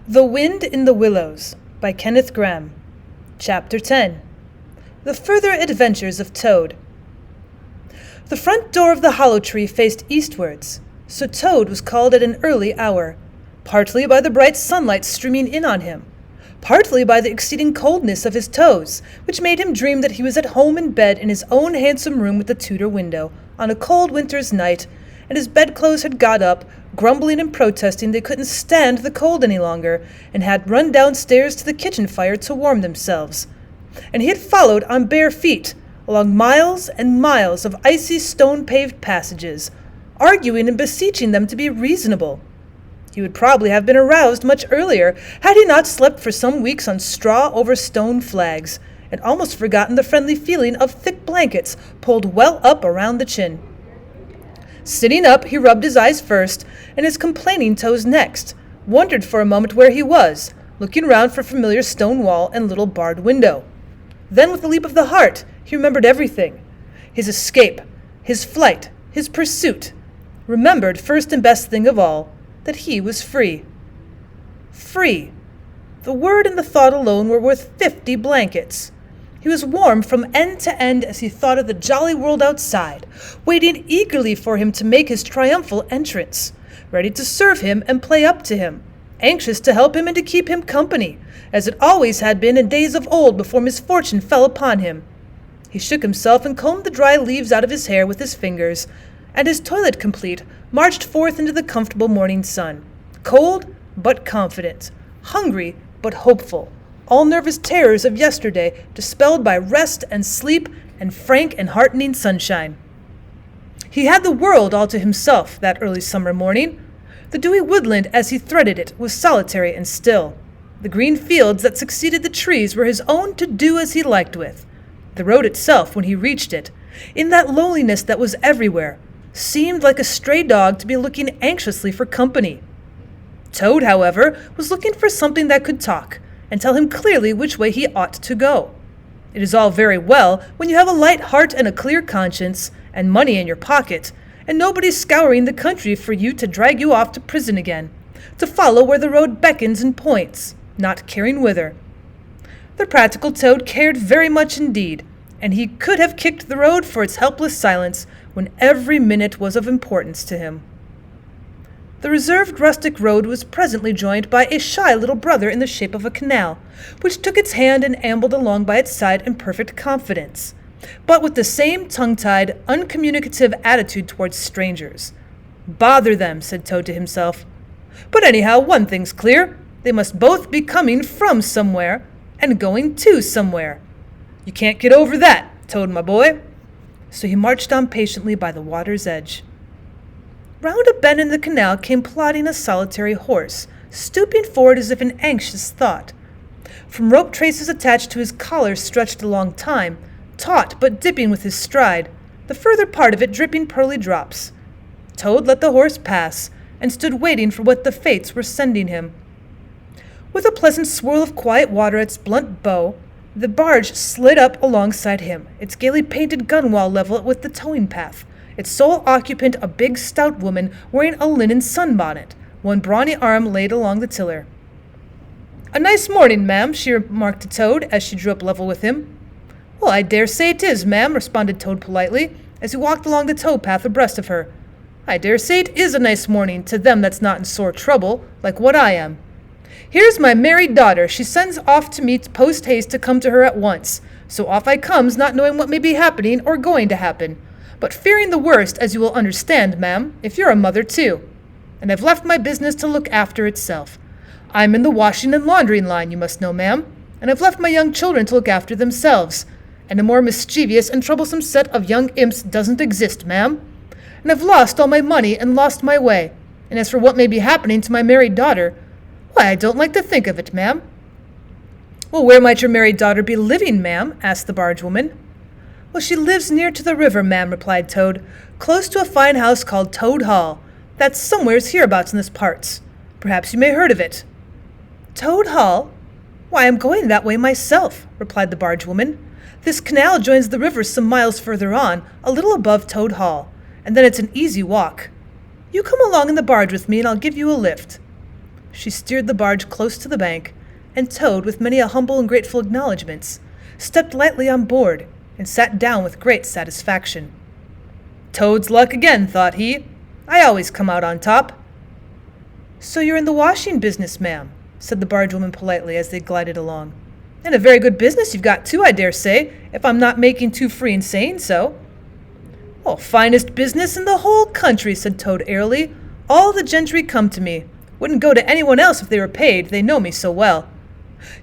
The Wind in the Willows by Kenneth Grahame. Chapter 10. The Further Adventures of Toad. The front door of the hollow tree faced eastwards, so Toad was called at an early hour, partly by the bright sunlight streaming in on him, partly by the exceeding coldness of his toes, which made him dream that he was at home in bed in his own handsome room with the Tudor window, on a cold winter's night, and his bedclothes had got up, grumbling and protesting they couldn't stand the cold any longer, and had run downstairs to the kitchen fire to warm themselves. And he had followed on bare feet, along miles and miles of icy stone-paved passages, arguing and beseeching them to be reasonable. He would probably have been aroused much earlier, had he not slept for some weeks on straw over stone flags, and almost forgotten the friendly feeling of thick blankets pulled well up around the chin. Sitting up, he rubbed his eyes first, and his complaining toes next, wondered for a moment where he was, looking round for familiar stone wall and little barred window. Then, with a leap of the heart, he remembered everything. His escape, his flight, his pursuit. Remembered, first and best thing of all, that he was free. Free. The word and the thought alone were worth 50 blankets. He was warm from end to end as he thought of the jolly world outside, waiting eagerly for him to make his triumphal entrance, ready to serve him and play up to him, anxious to help him and to keep him company, as it always had been in days of old before misfortune fell upon him. He shook himself and combed the dry leaves out of his hair with his fingers, and his toilet complete, marched forth into the comfortable morning sun, cold but confident, hungry but hopeful, all nervous terrors of yesterday dispelled by rest and sleep and frank and heartening sunshine. He had the world all to himself that early summer morning. The dewy woodland as he threaded it was solitary and still. The green fields that succeeded the trees were his own to do as he liked with. The road itself, when he reached it, in that loneliness that was everywhere, seemed like a stray dog to be looking anxiously for company. Toad, however, was looking for something that could talk, and tell him clearly which way he ought to go. It is all very well when you have a light heart and a clear conscience, and money in your pocket, and nobody scouring the country for you to drag you off to prison again, to follow where the road beckons and points, not caring whither. The practical Toad cared very much indeed, and he could have kicked the road for its helpless silence when every minute was of importance to him. The reserved rustic road was presently joined by a shy little brother in the shape of a canal, which took its hand and ambled along by its side in perfect confidence, but with the same tongue-tied, uncommunicative attitude towards strangers. "Bother them," said Toad to himself. "But anyhow, one thing's clear. They must both be coming from somewhere and going to somewhere. You can't get over that, Toad, my boy." So he marched on patiently by the water's edge. Round a bend in the canal came plodding a solitary horse, stooping forward as if in anxious thought. From rope traces attached to his collar stretched a long time, taut but dipping with his stride, the further part of it dripping pearly drops. Toad let the horse pass, and stood waiting for what the fates were sending him. With a pleasant swirl of quiet water at its blunt bow, the barge slid up alongside him, its gaily painted gunwale level with the towing path, its sole occupant a big stout woman wearing a linen sunbonnet, one brawny arm laid along the tiller. "A nice morning, ma'am," she remarked to Toad as she drew up level with him. "Well, I dare say it is, ma'am," responded Toad politely, as he walked along the tow path abreast of her. "I dare say it is a nice morning to them that's not in sore trouble, like what I am. Here's my married daughter. She sends off to me post-haste to come to her at once. So off I comes, not knowing what may be happening or going to happen, but fearing the worst, as you will understand, ma'am, if you're a mother too. And I've left my business to look after itself. I'm in the washing and laundering line, you must know, ma'am, and I've left my young children to look after themselves. And a more mischievous and troublesome set of young imps doesn't exist, ma'am. And I've lost all my money and lost my way. And as for what may be happening to my married daughter, why, I don't like to think of it, ma'am." "Well, where might your married daughter be living, ma'am?" asked the bargewoman. "Well, she lives near to the river, ma'am," replied Toad, "close to a fine house called Toad Hall. That's somewheres hereabouts in this parts. Perhaps you may heard of it." "Toad Hall? Why, I'm going that way myself," replied the bargewoman. "This canal joins the river some miles further on, a little above Toad Hall, and then it's an easy walk. You come along in the barge with me and I'll give you a lift." She steered the barge close to the bank, and Toad, with many a humble and grateful acknowledgments, stepped lightly on board and sat down with great satisfaction. "Toad's luck again," thought he. "I always come out on top." "So you're in the washing business, ma'am," said the bargewoman politely as they glided along. "And a very good business you've got too, I dare say, if I'm not making too free in saying so." "Oh, finest business in the whole country," said Toad airily. "All the gentry come to me. Wouldn't go to anyone else if they were paid, they know me so well.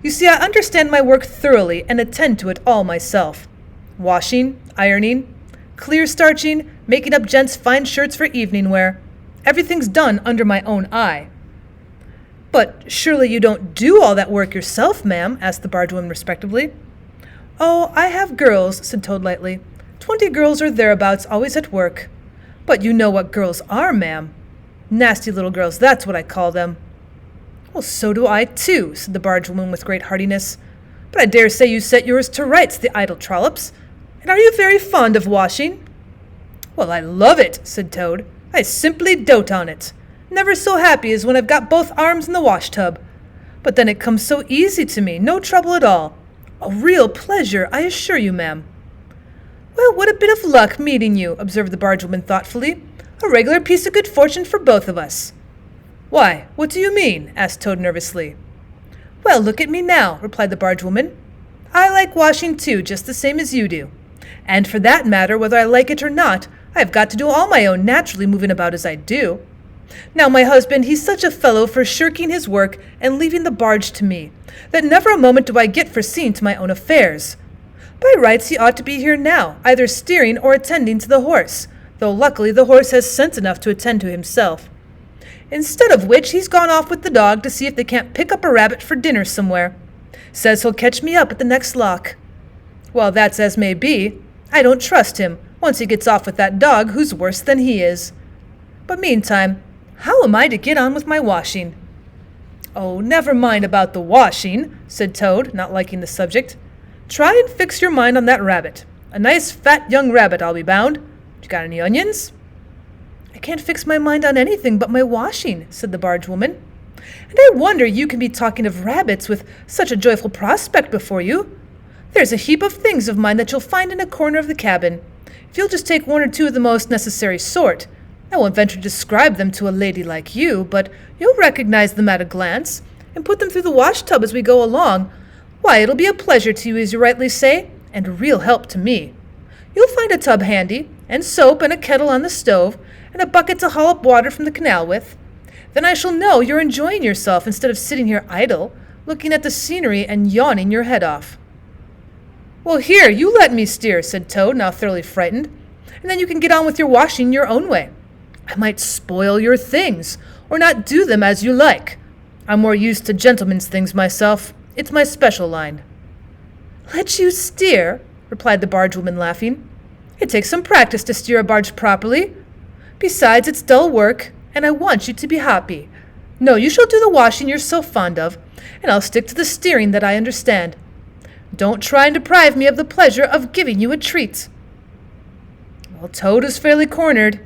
You see, I understand my work thoroughly and attend to it all myself. Washing, ironing, clear starching, making up gents' fine shirts for evening wear. Everything's done under my own eye." "But surely you don't do all that work yourself, ma'am?" asked the bargewoman respectfully. "Oh, I have girls," said Toad lightly. 20 girls or thereabouts always at work. But you know what girls are, ma'am. Nasty little girls, that's what I call them." "Well, so do I too," said the bargewoman with great heartiness. "But I dare say you set yours to rights, the idle trollops. And are you very fond of washing?" "Well, I love it," said Toad. "I simply dote on it. Never so happy as when I've got both arms in the wash-tub. But then it comes so easy to me, no trouble at all. A real pleasure, I assure you, ma'am." "Well, what a bit of luck meeting you," observed the bargewoman thoughtfully. "A regular piece of good fortune for both of us." "Why, what do you mean?" asked Toad nervously. "Well, look at me now," replied the bargewoman. "I like washing too, just the same as you do. And for that matter, whether I like it or not, I've got to do all my own, naturally moving about as I do. Now my husband, he's such a fellow for shirking his work and leaving the barge to me, that never a moment do I get for seeing to my own affairs. By rights he ought to be here now, either steering or attending to the horse, though luckily the horse has sense enough to attend to himself. Instead of which he's gone off with the dog to see if they can't pick up a rabbit for dinner somewhere. Says he'll catch me up at the next lock. Well, that's as may be. I don't trust him, once he gets off with that dog who's worse than he is. But meantime, how am I to get on with my washing?" "Oh, never mind about the washing," said Toad, not liking the subject. "Try and fix your mind on that rabbit. A nice fat young rabbit, I'll be bound. You got any onions?" "I can't fix my mind on anything but my washing," said the bargewoman. "And I wonder you can be talking of rabbits with such a joyful prospect before you. There's a heap of things of mine that you'll find in a corner of the cabin. If you'll just take one or two of the most necessary sort, I won't venture to describe them to a lady like you, but you'll recognize them at a glance, and put them through the wash-tub as we go along. Why, it'll be a pleasure to you, as you rightly say, and a real help to me. You'll find a tub handy, and soap and a kettle on the stove, and a bucket to haul up water from the canal with. Then I shall know you're enjoying yourself instead of sitting here idle, looking at the scenery and yawning your head off." "Well, here, you let me steer," said Toad, now thoroughly frightened, "and then you can get on with your washing your own way. I might spoil your things, or not do them as you like. I'm more used to gentlemen's things myself. It's my special line." "Let you steer?" replied the bargewoman, laughing. "It takes some practice to steer a barge properly. Besides, it's dull work, and I want you to be happy. No, you shall do the washing you're so fond of, and I'll stick to the steering that I understand. Don't try and deprive me of the pleasure of giving you a treat." Well, Toad was fairly cornered.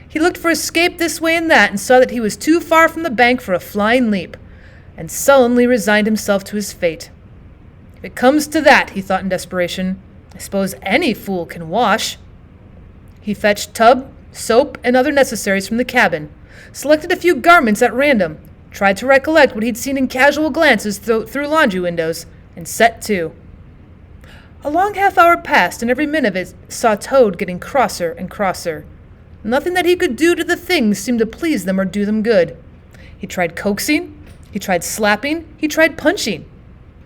He looked for escape this way and that, and saw that he was too far from the bank for a flying leap, and sullenly resigned himself to his fate. "If it comes to that," he thought in desperation, "I suppose any fool can wash." He fetched tub, soap, and other necessaries from the cabin, selected a few garments at random, tried to recollect what he'd seen in casual glances through laundry windows, and set to. A long half-hour passed, and every minute of it saw Toad getting crosser and crosser. Nothing that he could do to the things seemed to please them or do them good. He tried coaxing, he tried slapping, he tried punching.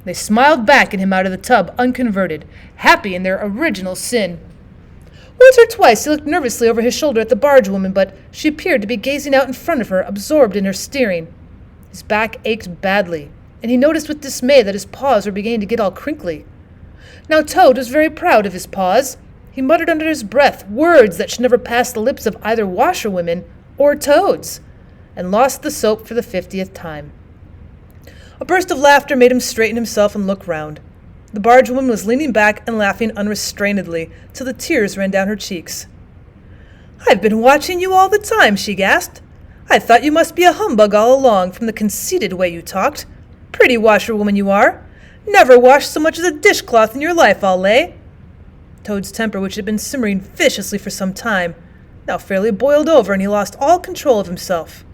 They smiled back at him out of the tub, unconverted, happy in their original sin. Once or twice he looked nervously over his shoulder at the bargewoman, but she appeared to be gazing out in front of her, absorbed in her steering. His back ached badly, and he noticed with dismay that his paws were beginning to get all crinkly. Now Toad was very proud of his paws. He muttered under his breath words that should never pass the lips of either washerwomen or toads, and lost the soap for the 50th time. A burst of laughter made him straighten himself and look round. The bargewoman was leaning back and laughing unrestrainedly, till the tears ran down her cheeks. "I've been watching you all the time," she gasped. I thought you must be a humbug all along, from the conceited way you talked. Pretty washerwoman you are. Never washed so much as a dishcloth in your life, I'll lay." Toad's temper, which had been simmering viciously for some time, now fairly boiled over, and he lost all control of himself.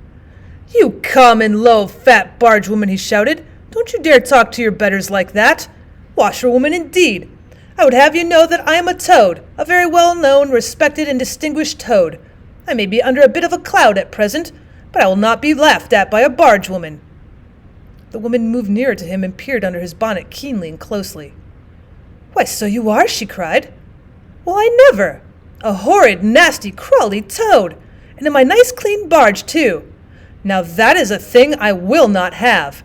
"You common, low, fat bargewoman," he shouted. "Don't you dare talk to your betters like that. Washerwoman, indeed. I would have you know that I am a toad, a very well-known, respected, and distinguished toad. I may be under a bit of a cloud at present, but I will not be laughed at by a bargewoman." The woman moved nearer to him and peered under his bonnet keenly and closely. "Why, so you are," she cried. "Well, I never! A horrid, nasty, crawly toad! And in my nice clean barge, too! Now that is a thing I will not have."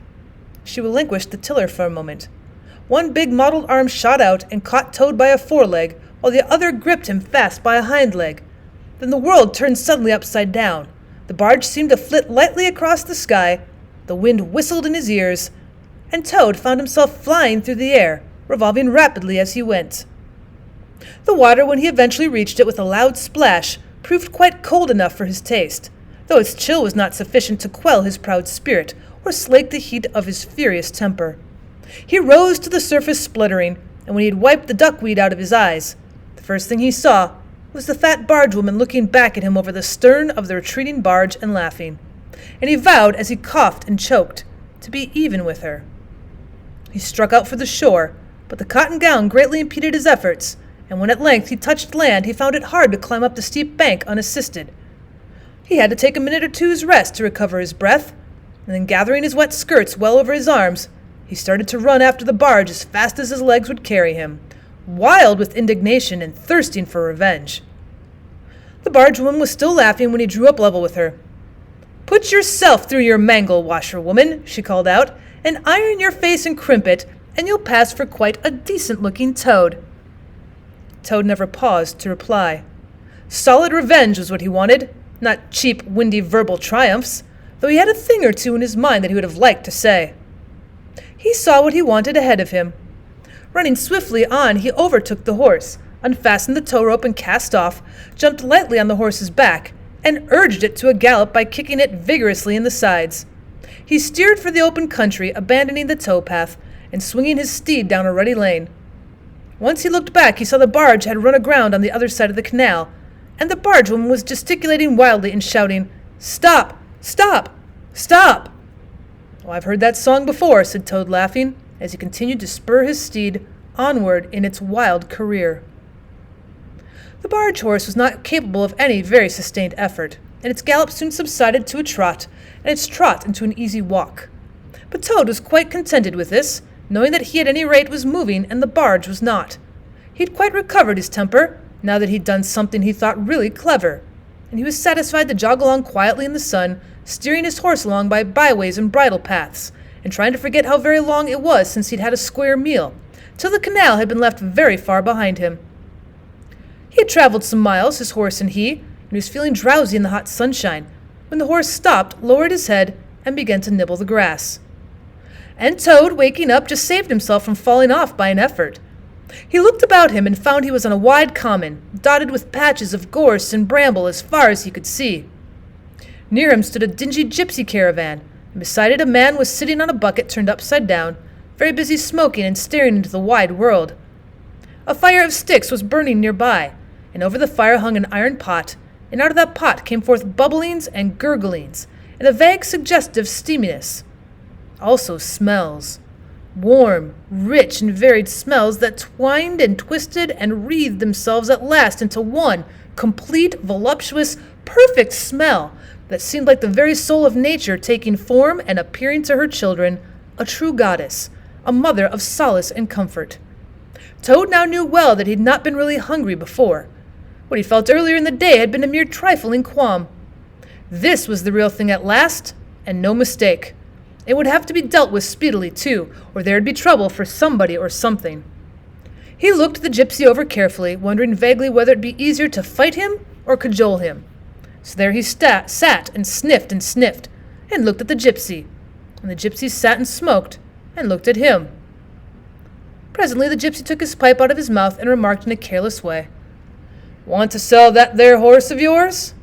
She relinquished the tiller for a moment. One big mottled arm shot out and caught Toad by a foreleg, while the other gripped him fast by a hind leg. Then the world turned suddenly upside down. The barge seemed to flit lightly across the sky, the wind whistled in his ears, and Toad found himself flying through the air, revolving rapidly as he went. The water, when he eventually reached it with a loud splash, proved quite cold enough for his taste, though its chill was not sufficient to quell his proud spirit or slake the heat of his furious temper. He rose to the surface spluttering, and when he had wiped the duckweed out of his eyes, the first thing he saw was the fat bargewoman looking back at him over the stern of the retreating barge and laughing, and he vowed, as he coughed and choked, to be even with her. He struck out for the shore, but the cotton gown greatly impeded his efforts, and when at length he touched land, he found it hard to climb up the steep bank unassisted. He had to take a minute or two's rest to recover his breath, and then gathering his wet skirts well over his arms, he started to run after the barge as fast as his legs would carry him, wild with indignation and thirsting for revenge. The bargewoman was still laughing when he drew up level with her. "Put yourself through your mangle, washerwoman," she called out, "and iron your face and crimp it, and you'll pass for quite a decent-looking toad." Toad never paused to reply. Solid revenge was what he wanted, not cheap, windy verbal triumphs, though he had a thing or two in his mind that he would have liked to say. He saw what he wanted ahead of him. Running swiftly on, he overtook the horse, unfastened the tow rope and cast off, jumped lightly on the horse's back, and urged it to a gallop by kicking it vigorously in the sides. He steered for the open country, abandoning the tow path, and swinging his steed down a rutty lane. Once he looked back, he saw the barge had run aground on the other side of the canal, and the bargewoman was gesticulating wildly and shouting, "Stop! Stop! Stop!" "Oh, I've heard that song before," said Toad, laughing, as he continued to spur his steed onward in its wild career. The barge horse was not capable of any very sustained effort, and its gallop soon subsided to a trot, and its trot into an easy walk. But Toad was quite contented with this, knowing that he at any rate was moving and the barge was not. He'd quite recovered his temper, now that he'd done something he thought really clever, and he was satisfied to jog along quietly in the sun, steering his horse along by byways and bridle paths, and trying to forget how very long it was since he'd had a square meal, till the canal had been left very far behind him. He had traveled some miles, his horse and he was feeling drowsy in the hot sunshine, when the horse stopped, lowered his head, and began to nibble the grass. And Toad, waking up, just saved himself from falling off by an effort. He looked about him and found he was on a wide common, dotted with patches of gorse and bramble as far as he could see. Near him stood a dingy gypsy caravan, and beside it a man was sitting on a bucket turned upside down, very busy smoking and staring into the wide world. A fire of sticks was burning nearby, and over the fire hung an iron pot, and out of that pot came forth bubblings and gurglings, and a vague suggestive steaminess. Also smells. Warm, rich, and varied smells that twined and twisted and wreathed themselves at last into one complete, voluptuous, perfect smell that seemed like the very soul of nature taking form and appearing to her children, a true goddess, a mother of solace and comfort. Toad now knew well that he had not been really hungry before. What he felt earlier in the day had been a mere trifling qualm. This was the real thing at last, and no mistake. It would have to be dealt with speedily, too, or there'd be trouble for somebody or something. He looked the gypsy over carefully, wondering vaguely whether it'd be easier to fight him or cajole him. So there he sat and sniffed, and looked at the gypsy. And the gypsy sat and smoked, and looked at him. Presently the gypsy took his pipe out of his mouth and remarked in a careless way, "Want to sell that there horse of yours?"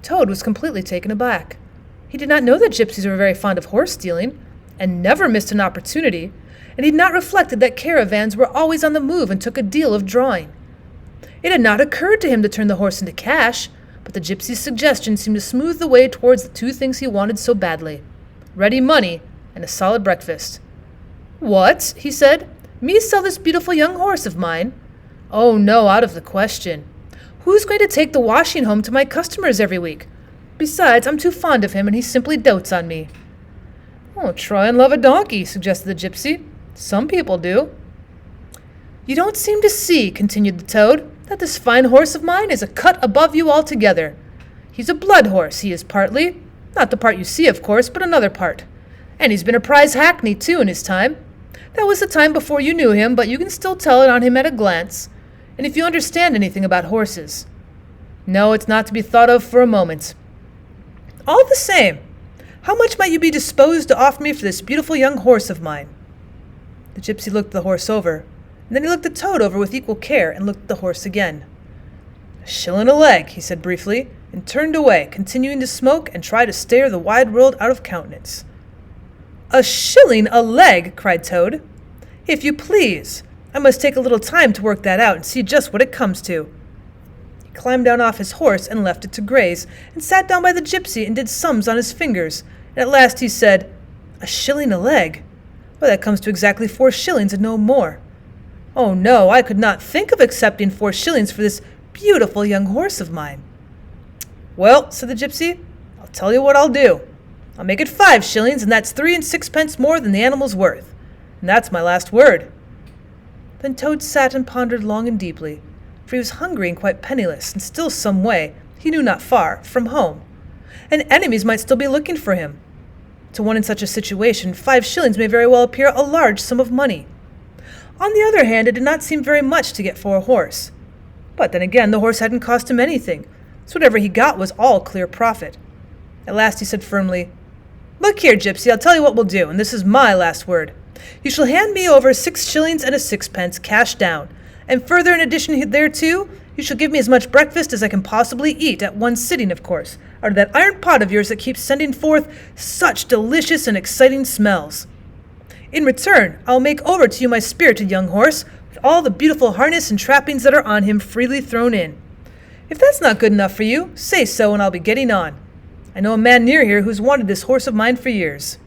Toad was completely taken aback. He did not know that gypsies were very fond of horse stealing, and never missed an opportunity, and he had not reflected that caravans were always on the move and took a deal of drawing. It had not occurred to him to turn the horse into cash, but the gypsy's suggestion seemed to smooth the way towards the two things he wanted so badly: ready money and a solid breakfast. "What?" he said. "Me sell this beautiful young horse of mine? Oh no, out of the question. Who's going to take the washing home to my customers every week? Besides, I'm too fond of him and he simply dotes on me." "Oh, try and love a donkey," suggested the gypsy. "Some people do." "You don't seem to see," continued the Toad, "that this fine horse of mine is a cut above you altogether. He's a blood horse, he is partly. Not the part you see, of course, but another part. And he's been a prize hackney, too, in his time. That was the time before you knew him, but you can still tell it on him at a glance. And if you understand anything about horses. No, it's not to be thought of for a moment. All the same, how much might you be disposed to offer me for this beautiful young horse of mine?" The gypsy looked the horse over, and then he looked the Toad over with equal care and looked at the horse again. "1 shilling a leg," he said briefly, and turned away, continuing to smoke and try to stare the wide world out of countenance. "1 shilling a leg!" cried Toad. "If you please, I must take a little time to work that out and see just what it comes to." He climbed down off his horse and left it to graze, and sat down by the gypsy and did sums on his fingers, and at last he said, "1 shilling a leg? Why, that comes to exactly 4 shillings and no more. Oh no, I could not think of accepting 4 shillings for this beautiful young horse of mine." "Well," said the gypsy, "I'll tell you what I'll do. I'll make it 5 shillings, and that's 3 and 6 more than the animal's worth. And that's my last word." Then Toad sat and pondered long and deeply, for he was hungry and quite penniless, and still some way, he knew not far, from home. And enemies might still be looking for him. To one in such a situation, 5 shillings may very well appear a large sum of money. On the other hand, it did not seem very much to get for a horse. But then again, the horse hadn't cost him anything, so whatever he got was all clear profit. At last he said firmly, "Look here, gypsy, I'll tell you what we'll do, and this is my last word. You shall hand me over 6 shillings and 6 cash down, and further, in addition thereto, you shall give me as much breakfast as I can possibly eat, at one sitting, of course, out of that iron pot of yours that keeps sending forth such delicious and exciting smells. In return, I'll make over to you my spirited young horse, with all the beautiful harness and trappings that are on him freely thrown in. If that's not good enough for you, say so, and I'll be getting on. I know a man near here who's wanted this horse of mine for years."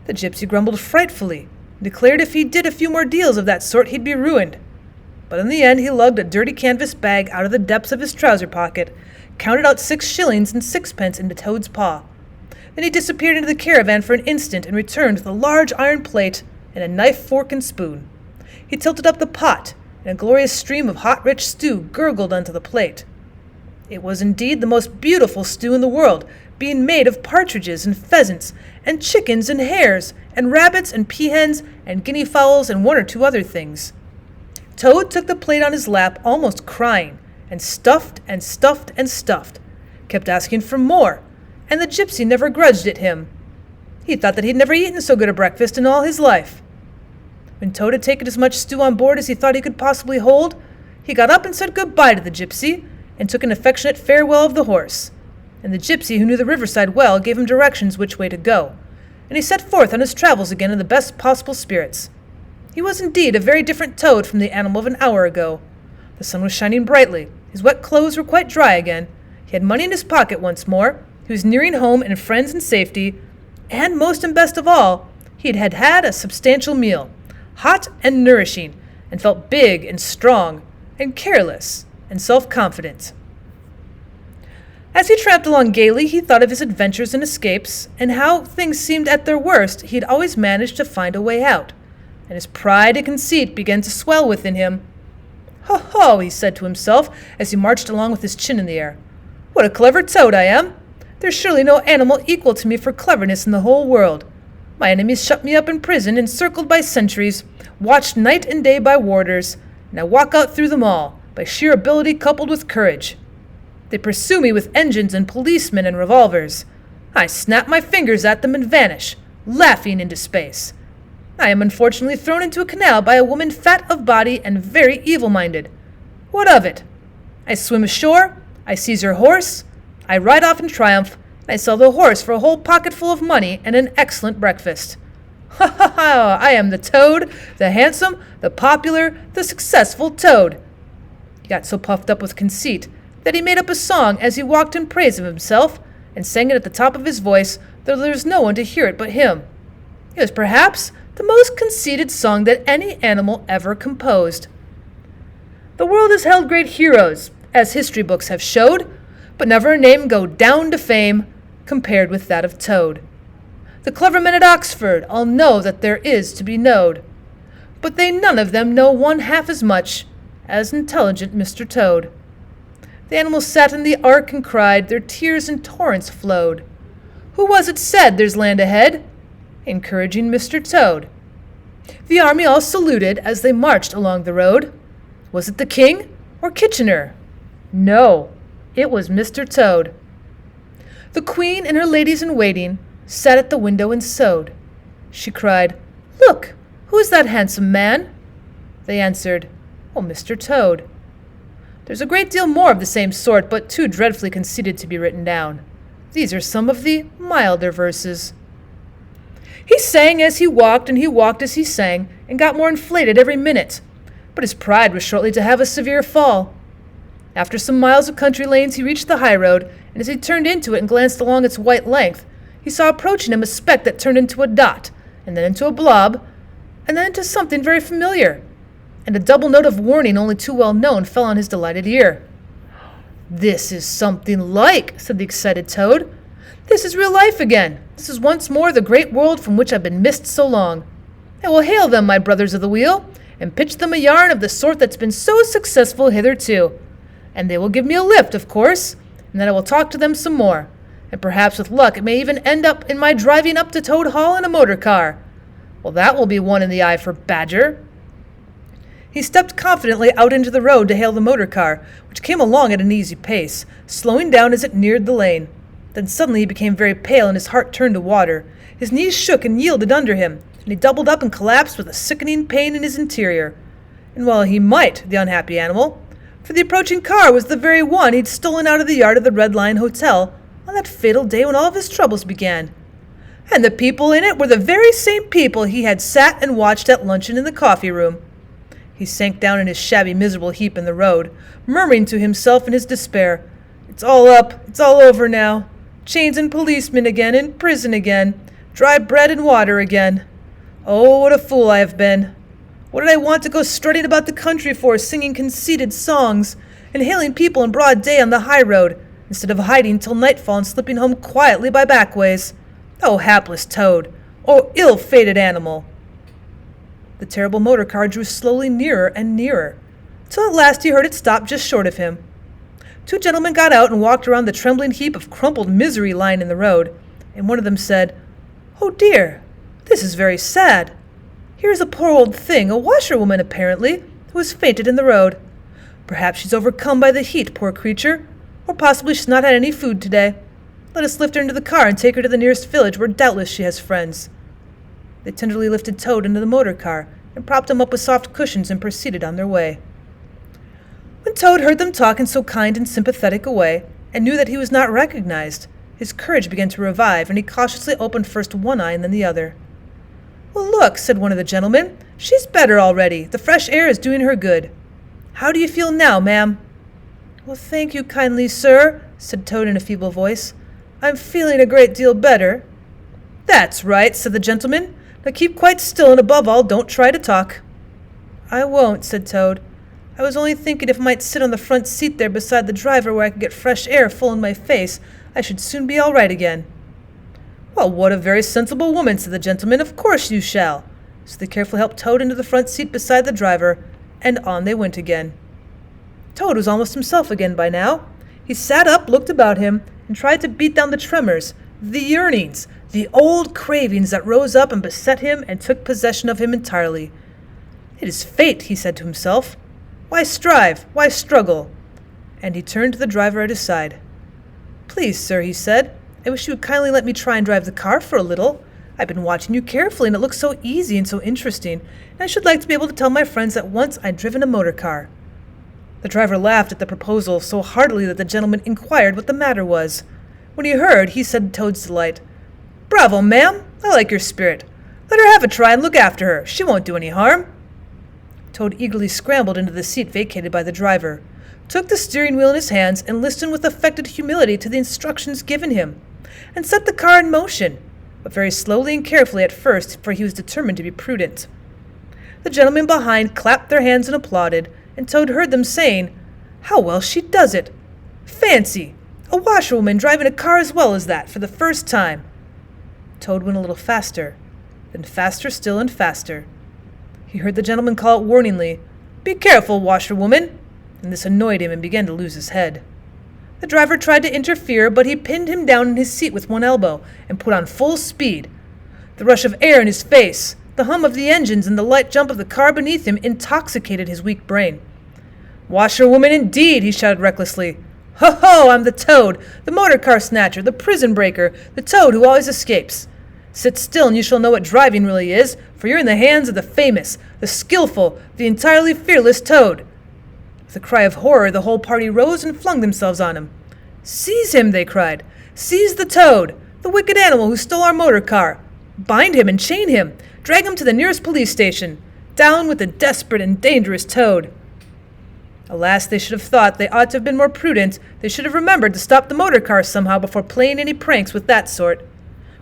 The gypsy grumbled frightfully, and declared if he did a few more deals of that sort he'd be ruined. But in the end he lugged a dirty canvas bag out of the depths of his trouser pocket, counted out 6 shillings and 6 into Toad's paw. Then he disappeared into the caravan for an instant and returned with a large iron plate and a knife, fork, and spoon. He tilted up the pot, and a glorious stream of hot, rich stew gurgled onto the plate. It was indeed the most beautiful stew in the world, being made of partridges and pheasants, and chickens and hares, and rabbits and peahens, and guinea fowls, and 1 or 2 other things. Toad took the plate on his lap, almost crying, and stuffed and stuffed and stuffed, kept asking for more, and the gypsy never grudged it him. He thought that he'd never eaten so good a breakfast in all his life. When Toad had taken as much stew on board as he thought he could possibly hold, he got up and said good-bye to the gypsy, and took an affectionate farewell of the horse. And the gypsy, who knew the riverside well, gave him directions which way to go, and he set forth on his travels again in the best possible spirits. He was indeed a very different Toad from the animal of an hour ago. The sun was shining brightly, his wet clothes were quite dry again, he had money in his pocket once more, he was nearing home and friends and safety, and most and best of all, he had had a substantial meal, hot and nourishing, and felt big and strong, and careless, and self-confident. As he tramped along gaily, he thought of his adventures and escapes, and how things seemed at their worst he had always managed to find a way out, and his pride and conceit began to swell within him. "Ho, ho," he said to himself as he marched along with his chin in the air. "What a clever Toad I am! There's surely no animal equal to me for cleverness in the whole world. My enemies shut me up in prison, encircled by sentries, watched night and day by warders, and I walk out through them all, by sheer ability coupled with courage. They pursue me with engines and policemen and revolvers. I snap my fingers at them and vanish, laughing into space. I am unfortunately thrown into a canal by a woman fat of body and very evil-minded. What of it? I swim ashore, I seize her horse, I ride off in triumph, and I sell the horse for a whole pocketful of money and an excellent breakfast. Ha ha ha! I am the Toad, the handsome, the popular, the successful Toad. He got so puffed up with conceit that he made up a song as he walked in praise of himself, and sang it at the top of his voice, though there was no one to hear it but him. It was perhaps the most conceited song that any animal ever composed. The world has held great heroes, as history books have showed, but never a name go down to fame compared with that of Toad. The clever men at Oxford all know that there is to be knowed, but they none of them know one half as much as intelligent Mr. Toad. The animals sat in the ark and cried, their tears in torrents flowed. Who was it said, "There's land ahead"? Encouraging Mr. Toad. The army all saluted as they marched along the road. Was it the king or Kitchener? No, it was Mr. Toad. The queen and her ladies-in-waiting sat at the window and sewed. She cried, "Look, who is that handsome man?" They answered, "Oh, Mr. Toad." There's a great deal more of the same sort, but too dreadfully conceited to be written down. These are some of the milder verses. He sang as he walked, and he walked as he sang, and got more inflated every minute. But his pride was shortly to have a severe fall. After some miles of country lanes, he reached the high road, and as he turned into it and glanced along its white length, he saw approaching him a speck that turned into a dot, and then into a blob, and then into something very familiar. And a double note of warning only too well known fell on his delighted ear. "This is something like," said the excited Toad. "This is real life again. This is once more the great world from which I've been missed so long. I will hail them, my brothers of the wheel, and pitch them a yarn of the sort that's been so successful hitherto. And they will give me a lift, of course, and then I will talk to them some more. And perhaps with luck it may even end up in my driving up to Toad Hall in a motor car. Well, that will be one in the eye for Badger." He stepped confidently out into the road to hail the motor car, which came along at an easy pace, slowing down as it neared the lane. Then suddenly he became very pale and his heart turned to water. His knees shook and yielded under him, and he doubled up and collapsed with a sickening pain in his interior. And well he might, the unhappy animal, for the approaching car was the very one he'd stolen out of the yard of the Red Lion Hotel on that fatal day when all of his troubles began. And the people in it were the very same people he had sat and watched at luncheon in the coffee room. He sank down in his shabby, miserable heap in the road, murmuring to himself in his despair, "It's all up, it's all over now. Chains and policemen again, and prison again, dry bread and water again. Oh, what a fool I have been. What did I want to go strutting about the country for, singing conceited songs, and hailing people in broad day on the high road, instead of hiding till nightfall and slipping home quietly by back ways? Oh, hapless Toad! Oh, ill-fated animal!" The terrible motor car drew slowly nearer and nearer, till at last he heard it stop just short of him. Two gentlemen got out and walked around the trembling heap of crumpled misery lying in the road, and one of them said, "Oh dear, this is very sad. Here is a poor old thing, a washerwoman apparently, who has fainted in the road. Perhaps she's overcome by the heat, poor creature, or possibly she's not had any food today. Let us lift her into the car and take her to the nearest village where doubtless she has friends." They tenderly lifted Toad into the motor car and propped him up with soft cushions and proceeded on their way. When Toad heard them talk in so kind and sympathetic a way, and knew that he was not recognized, his courage began to revive, and he cautiously opened first one eye and then the other. "Well, look," said one of the gentlemen, "she's better already. The fresh air is doing her good. How do you feel now, ma'am?" "Well, thank you kindly, sir," said Toad in a feeble voice. "I'm feeling a great deal better." "That's right," said the gentleman. "Now keep quite still, and above all, don't try to talk." "I won't," said Toad. "I was only thinking if I might sit on the front seat there beside the driver where I could get fresh air full in my face, I should soon be all right again." "Well, what a very sensible woman," said the gentleman. "Of course you shall." So they carefully helped Toad into the front seat beside the driver, and on they went again. Toad was almost himself again by now. He sat up, looked about him, and tried to beat down the tremors, the yearnings, the old cravings that rose up and beset him and took possession of him entirely. "It is fate," he said to himself. "Why strive? Why struggle?" And he turned to the driver at his side. "Please, sir," he said, "I wish you would kindly let me try and drive the car for a little. I've been watching you carefully, and it looks so easy and so interesting, and I should like to be able to tell my friends that once I'd driven a motor car." The driver laughed at the proposal so heartily that the gentleman inquired what the matter was. When he heard, he said to Toad's delight, "Bravo, ma'am! I like your spirit. Let her have a try and look after her. She won't do any harm." Toad eagerly scrambled into the seat vacated by the driver, took the steering wheel in his hands, and listened with affected humility to the instructions given him, and set the car in motion, but very slowly and carefully at first, for he was determined to be prudent. The gentlemen behind clapped their hands and applauded, and Toad heard them saying, "How well she does it! Fancy! A washerwoman driving a car as well as that for the first time!" Toad went a little faster, then faster still and faster. He heard the gentleman call out warningly, "Be careful, washerwoman!" and this annoyed him and began to lose his head. The driver tried to interfere, but he pinned him down in his seat with one elbow and put on full speed. The rush of air in his face, the hum of the engines, and the light jump of the car beneath him intoxicated his weak brain. "Washerwoman indeed!" he shouted recklessly. "Ho, ho! I'm the Toad, the motor car snatcher, the prison breaker, the Toad who always escapes. Sit still and you shall know what driving really is, for you're in the hands of the famous, the skillful, the entirely fearless Toad." With a cry of horror, the whole party rose and flung themselves on him. "Seize him!" they cried. "Seize the Toad, the wicked animal who stole our motor car! Bind him and chain him! Drag him to the nearest police station! Down with the desperate and dangerous Toad!" Alas, they should have thought they ought to have been more prudent. They should have remembered to stop the motor car somehow before playing any pranks with that sort.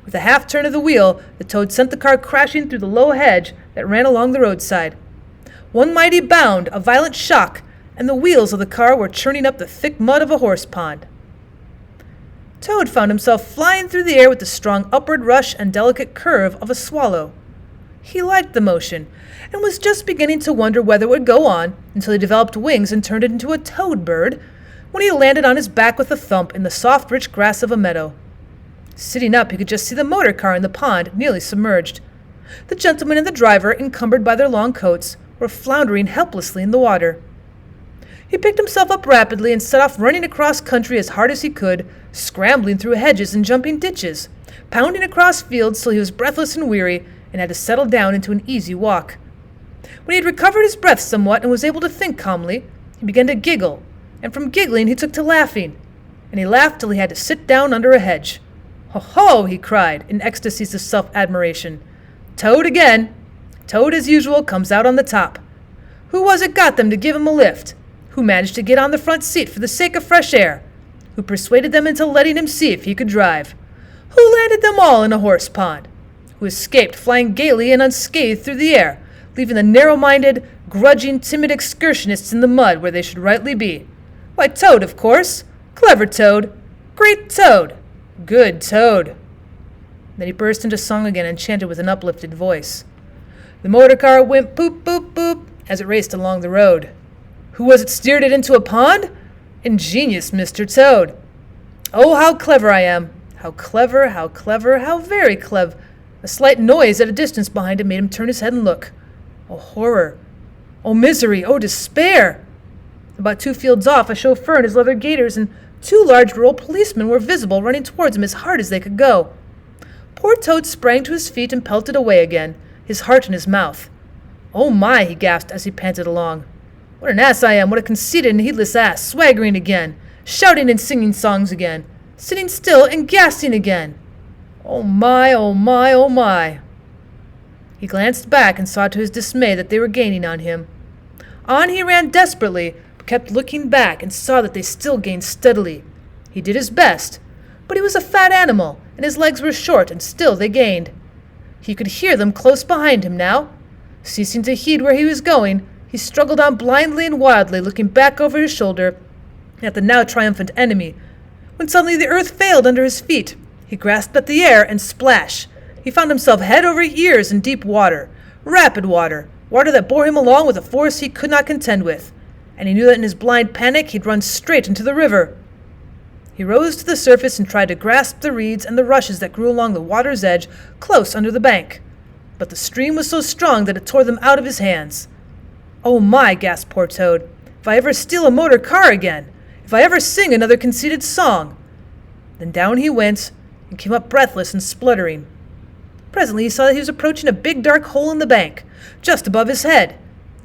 With a half turn of the wheel, the Toad sent the car crashing through the low hedge that ran along the roadside. One mighty bound, a violent shock, and the wheels of the car were churning up the thick mud of a horse pond. Toad found himself flying through the air with the strong upward rush and delicate curve of a swallow. He liked the motion, and was just beginning to wonder whether it would go on until he developed wings and turned it into a toad bird, when he landed on his back with a thump in the soft, rich grass of a meadow. Sitting up, he could just see the motor car in the pond, nearly submerged. The gentleman and the driver, encumbered by their long coats, were floundering helplessly in the water. He picked himself up rapidly and set off running across country as hard as he could, scrambling through hedges and jumping ditches, pounding across fields till he was breathless and weary and had to settle down into an easy walk. When he had recovered his breath somewhat and was able to think calmly, he began to giggle, and from giggling he took to laughing, and he laughed till he had to sit down under a hedge. "Ho, ho!" he cried, in ecstasies of self-admiration. "Toad again! Toad, as usual, comes out on the top. Who was it got them to give him a lift? Who managed to get on the front seat for the sake of fresh air? Who persuaded them into letting him see if he could drive? Who landed them all in a horse pond? Who escaped flying gaily and unscathed through the air, leaving the narrow-minded, grudging, timid excursionists in the mud where they should rightly be? Why, Toad, of course. Clever Toad. Great Toad. Good Toad." Then he burst into song again and chanted with an uplifted voice. The motor car went boop, boop, boop as it raced along the road. Who was it steered it into a pond? Ingenious Mr. Toad. "Oh, how clever I am! How clever, how clever, how very clever!" A slight noise at a distance behind him made him turn his head and look. Oh, horror! Oh, misery! Oh, despair! About 2 fields off, a chauffeur in his leather gaiters and 2 large rural policemen were visible, running towards him as hard as they could go. Poor Toad sprang to his feet and pelted away again, his heart in his mouth. "Oh my!" he gasped as he panted along. "What an ass I am! What a conceited and heedless ass! Swaggering again! Shouting and singing songs again! Sitting still and gassing again! Oh my, oh my, oh my!" He glanced back and saw to his dismay that they were gaining on him. On he ran desperately, but kept looking back and saw that they still gained steadily. He did his best, but he was a fat animal, and his legs were short, and still they gained. He could hear them close behind him now. Ceasing to heed where he was going, he struggled on blindly and wildly, looking back over his shoulder at the now triumphant enemy, when suddenly the earth failed under his feet. He grasped at the air, and splash! He found himself head over ears in deep water, rapid water, water that bore him along with a force he could not contend with, and he knew that in his blind panic he'd run straight into the river. He rose to the surface and tried to grasp the reeds and the rushes that grew along the water's edge close under the bank, but the stream was so strong that it tore them out of his hands. "Oh my!" gasped poor Toad. "If I ever steal a motor car again! If I ever sing another conceited song!" Then down he went, and came up breathless and spluttering. Presently he saw that he was approaching a big dark hole in the bank, just above his head,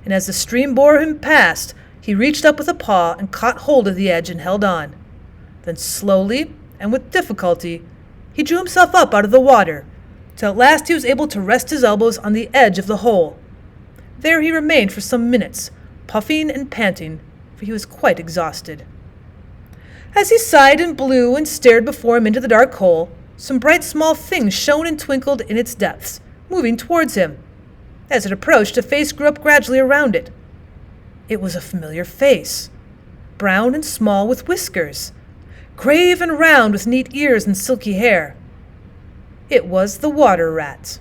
and as the stream bore him past, He reached up with a paw and caught hold of the edge and held on. Then slowly and with difficulty, he drew himself up out of the water, till at last he was able to rest his elbows on the edge of the hole. There he remained for some minutes, puffing and panting, for he was quite exhausted. As he sighed and blew and stared before him into the dark hole, some bright small things shone and twinkled in its depths, moving towards him. As it approached, a face grew up gradually around it. It was a familiar face, brown and small with whiskers, grave and round with neat ears and silky hair. It was the water rat.